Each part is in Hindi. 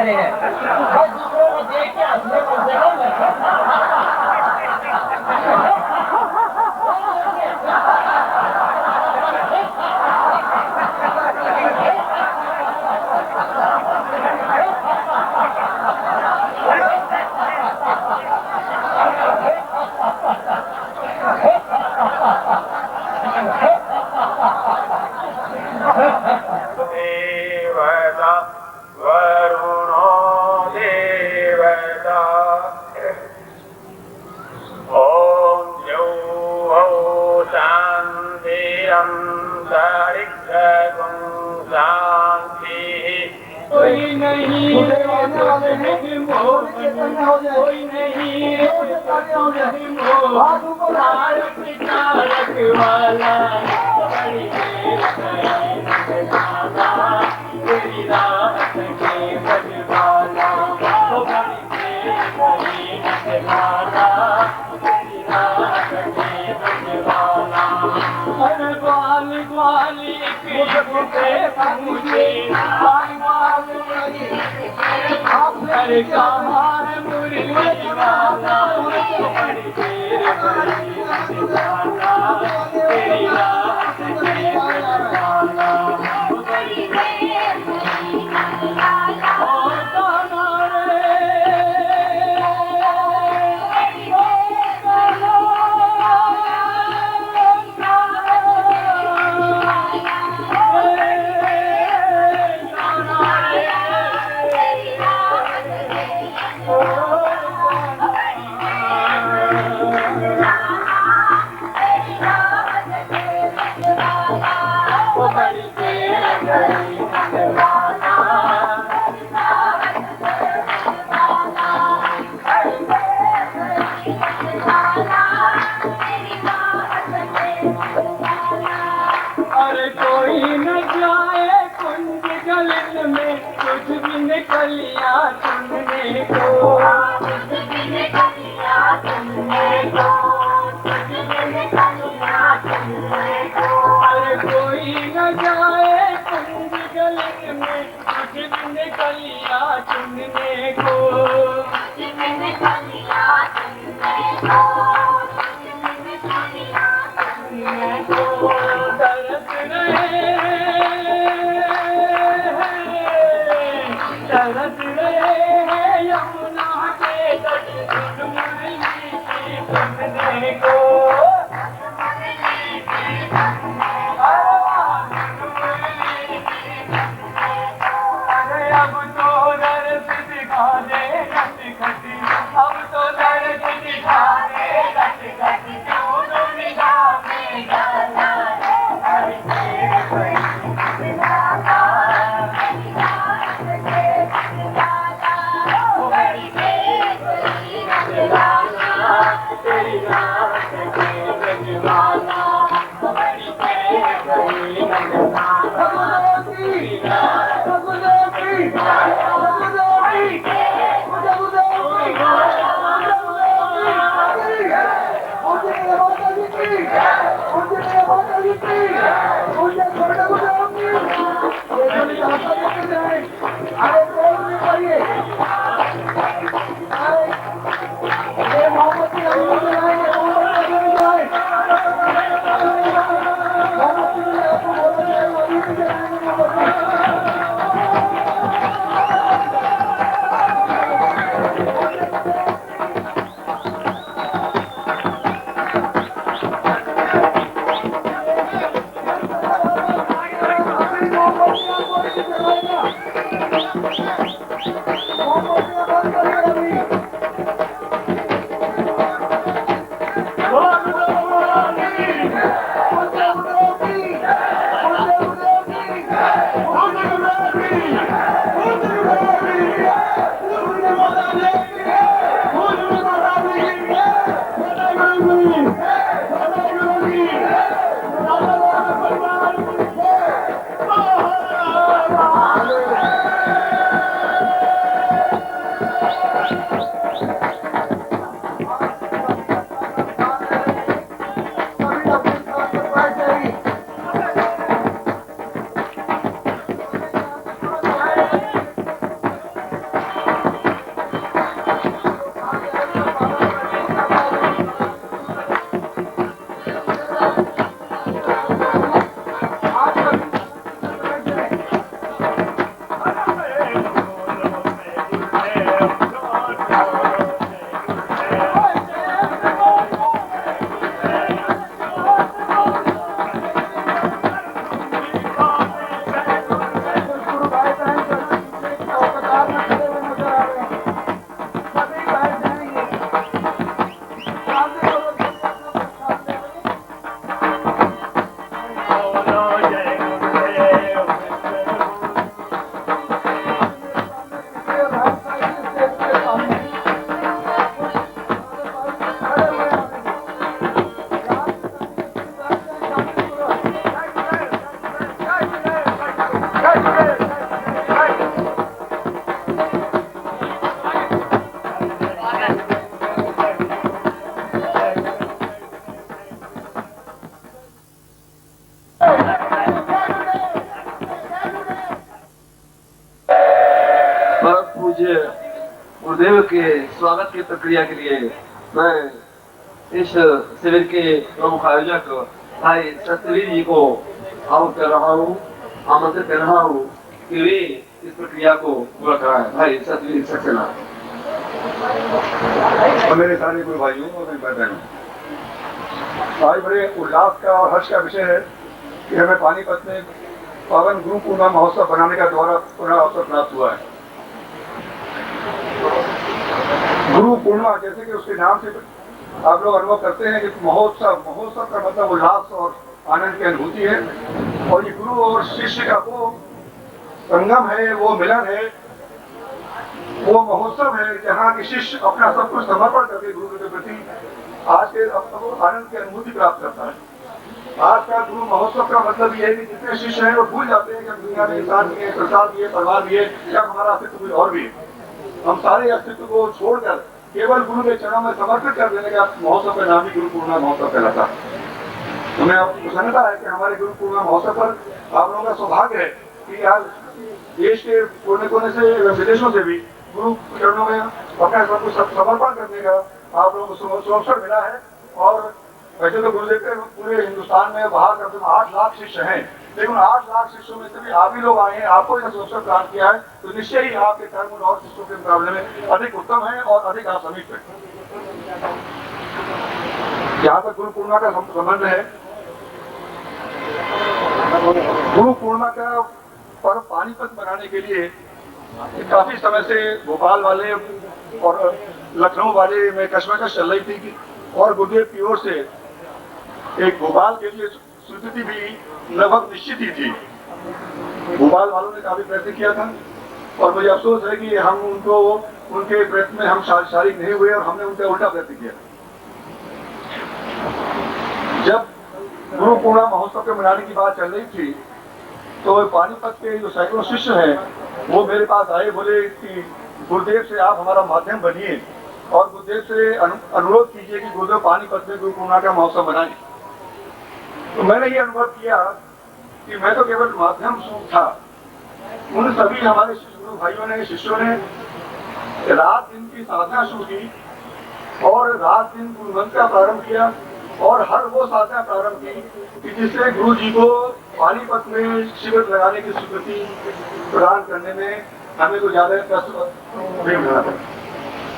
खड़े हैं। भाई दूसरों को देख के हंसने को सदैव के स्वागत की प्रक्रिया के लिए मैं इस शिविर के प्रमुख आयोजक भाई सत्यवीर जी को आह्वान कर रहा हूँ, आमंत्रित कर रहा हूँ कि वे इस प्रक्रिया को पूरा कराएं। भाई सत्यवीर सक्सेना। और मेरे सारे गुरु भाइयों और मेरे बहनों, आज बड़े उल्लास का और हर्ष का विषय है कि हमें पानीपत में पावन गुरु पूर्णिमा महोत्सव बनाने का द्वारा पुनः अवसर प्राप्त हुआ है। गुरु पूर्णिमा जैसे कि उसके नाम से आप लोग अनुभव करते हैं कि महोत्सव का मतलब उल्लास और आनंद की अनुभूति है, और ये गुरु और शिष्य का वो संगम है, वो मिलन है, वो महोत्सव है जहाँ के शिष्य अपना सब कुछ समर्पण करके गुरु के प्रति आज के आनंद की अनुभूति प्राप्त करता है। आज का गुरु महोत्सव का मतलब ये है कि जितने शिष्य हैं वो भूल जाते हैं कि हम दुनिया में इंसान भी है, संसार भी है, परिवार भी है, या हमारा अस्तित्व कुछ और भी है। हम सारे अस्तित्व को छोड़कर केवल गुरु के चरणों में समर्पित कर देने का महोत्सव का नाम ही गुरु पूर्णिमा महोत्सव कहलाता है। हमें प्रसन्नता है कि हमारे गुरु पूर्णिमा महोत्सव पर आप लोगों का सौभाग्य है कि आज देश के कोने कोने से विदेशों से भी गुरु चरणों में अपना सब कुछ समर्पण करने का आप लोगों को अवसर मिला है। और वैसे तो गुरुदेव के पूरे हिंदुस्तान में बाहर कम से कम 8 लाख शिष्य हैं, लेकिन 8 लाख शिष्यों में से भी आप ही लोग आए हैं, आपको यह अवसर प्राप्त किया है, तो निश्चय ही आपके कर्म और शिष्यों के मुकाबले में अधिक उत्तम है और अधिक आप समीप है। जहाँ तक गुरु पूर्णिमा का संबंध है, गुरु पूर्णिमा का पर्व पानीपत मनाने के लिए काफी समय से भोपाल वाले और लखनऊ वाले में कश्मकश चल रही थी कि और गुरुदेव की ओर से एक भोपाल के लिए स्वीकृति भी लगभग निश्चित ही थी। भोपाल वालों ने काफी प्रयत्न किया था और मुझे अफसोस है कि हम उनके प्रयत्न में हम शारीक नहीं हुए और हमने उनका उल्टा प्रयत्न किया। जब गुरु पूर्णिमा महोत्सव के मनाने की बात चल रही थी तो पानीपत के जो सैकड़ों शिष्य हैं वो मेरे पास आए, बोले कि गुरुदेव से आप हमारा माध्यम बनिए और गुरुदेव से अनुरोध कीजिए कि गुरुदेव पानीपत में गुरु पूर्णिमा का महोत्सव मनाएं। तो मैंने ये अनुभव किया कि मैं तो केवल माध्यम था। उन सभी हमारे गुरु भाइयों ने, शिष्यों ने रात दिन की साधना शुरू की और रात दिन गुरु मंत्र का प्रारंभ किया और हर वो साधना प्रारंभ की कि जिससे गुरु जी को पानीपत में शिविर लगाने की स्वीकृति प्रदान करने में हमें तो ज्यादा कष्ट नहीं उठाना पड़ा।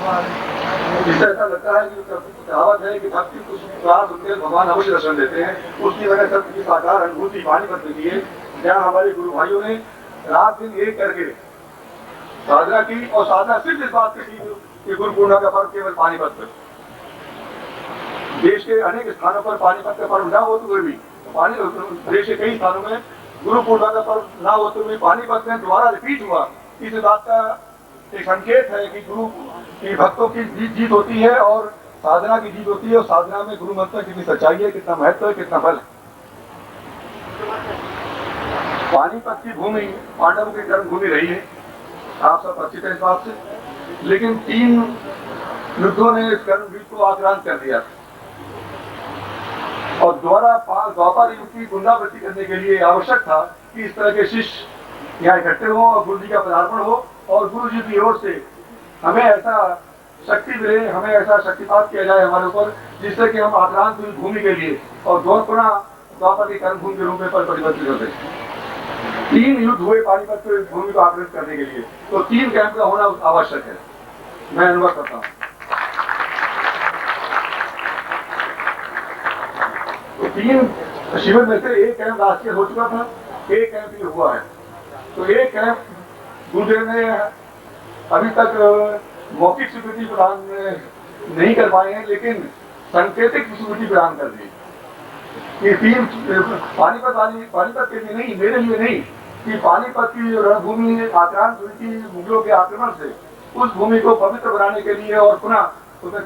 इससे ऐसा लगता है कि कहावत है कि भक्ति कुछ उनके भगवान अवश्य दर्शन देते हैं, उसकी वजह सत्य की साकार अनुभूति पानीपत में की है, जहाँ हमारे गुरु भाइयों ने रात दिन एक करके साधना की और साधना सिर्फ इस बात की थी कि गुरु पूर्णिमा का पर्व केवल पानीपत में। देश के अनेक स्थानों पर पानीपत का पर्व न होते हुए भी देश के कई स्थानों में गुरु पूर्णिमा का पर्व न होते हुए पानीपत में दोबारा रिपीट हुआ। इस बात का एक संकेत है कि गुरु की भक्तों की जीत होती है और साधना की जीत होती है, और साधना में गुरु मंत्र कितनी सच्चाई है, कितना महत्व है, कितना बल है। पानीपत की भूमि पांडवों की कर्म भूमि रही है, आप सब परिचित है इस बात से, लेकिन 3 युद्धों ने इस कर्म भूमि को आक्रांत कर दिया और द्वारा द्वापर युग की पुनरावृत्ति करने के लिए आवश्यक था कि इस तरह के शिष्य यहाँ इकट्ठे हो और गुरु जी का पदार्पण हो और गुरु जी की ओर से हमें ऐसा शक्ति मिले, हमें ऐसा शक्तिपात किया जाए हमारे ऊपर, जिससे कि हम आक्रांत हुई भूमि के लिए और पुनः द्वापर की कर्म भूमि के रूप में परिवर्तित कर दें। 3 युद्ध हुए पानीपत की भूमि को आक्रांत करने के लिए, तो 3 कैंप का होना आवश्यक है, मैं अनुभव करता हूँ। तो 3 शिविर में से एक कैंप राष्ट्रीय हो चुका था, एक कैंप ये हुआ है। तो एक कैंप गुरुदेव ने अभी तक मौखिक स्वीकृति प्रदान नहीं कर पाए हैं, लेकिन सांकेतिक स्वीकृति प्रदान कर दी कि 3 पानीपत के लिए नहीं, मेरे लिए नहीं, कि पानीपत की रणभूमि आक्रांत हुई थी मुगलों के आक्रमण से, उस भूमि को पवित्र बनाने के लिए और पुनः उसमें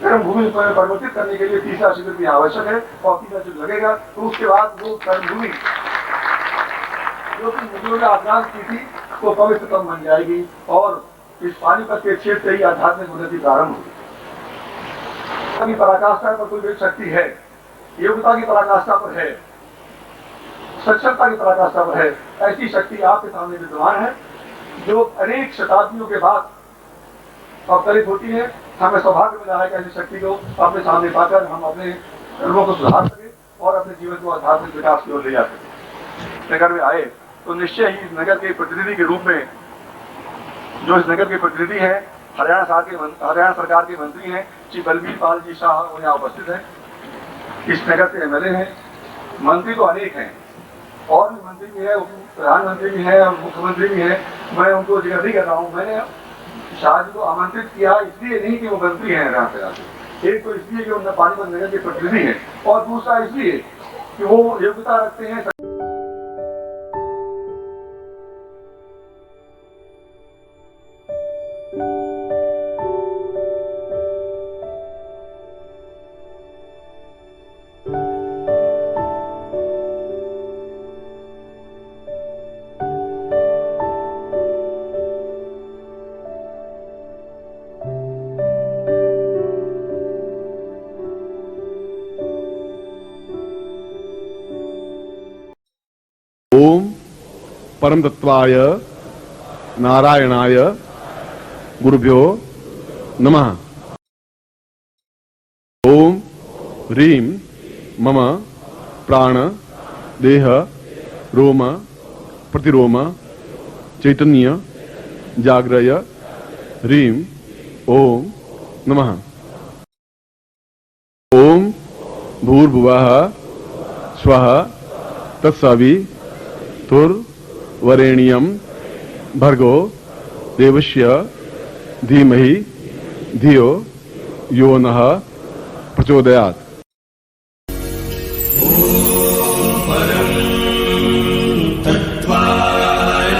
कर्मभूमि पर परिवर्तित करने के लिए 3रा शिविर भी आवश्यक है और 3रा शिविर लगेगा। तो उसके बाद वो कर्मभूमि जो कि मुगलों ने आक्रांत की थी वो पवित्रतम बन जाएगी और इस पानीपत के क्षेत्र से ही आध्यात्मिक उन्नति प्रारंभ होगी। पराकाष्ठा पर कोई शक्ति है, योग्यता की पराकाष्ठा पर है, सक्षमता की पराकाष्ठा पर है, ऐसी शक्ति आपके सामने विद्यमान है जो अनेक शताब्दियों के बाद अवतरित होती है। हमें सौभाग्य मिला है कि ऐसी शक्ति को अपने सामने पाकर हम अपने कर्मों को सुधार सके और अपने जीवन को आध्यात्मिक विकास की ओर ले जा सके। नगर में आए तो निश्चय ही इस नगर के प्रतिनिधि के रूप में, जो इस नगर के प्रतिनिधि हैं, हरियाणा सरकार के मंत्री हैं श्री बलबीर पाल जी शाह, वो यहाँ उपस्थित है। इस नगर के एमएलए हैं। मंत्री तो अनेक हैं, और भी मंत्री भी है, प्रधानमंत्री भी है, मुख्यमंत्री भी है। मैं उनको जिक्र नहीं कर रहा हूँ। मैंने शाह जी को आमंत्रित किया इसलिए नहीं कि वो मंत्री हैं यहाँ पे, एक तो इसलिए कि उनका पानीपत नगर के प्रतिनिधि हैं, और दूसरा इसलिए कि वो योग्यता रखते हैं। ओम परम तत्वाय नारायणाय गुरुभ्यो नमः। ओम ह्रीं मम प्राण देह रोम प्रतिरोम चैतन्य जाग्रय ह्रीं ओम नमः। ओम भूर्भुवः स्वः तत्सवितुर्वरेण्यं भर्गो देवस्य धीमहि धियो यो नः प्रचोदयात्। परं तत्त्वाय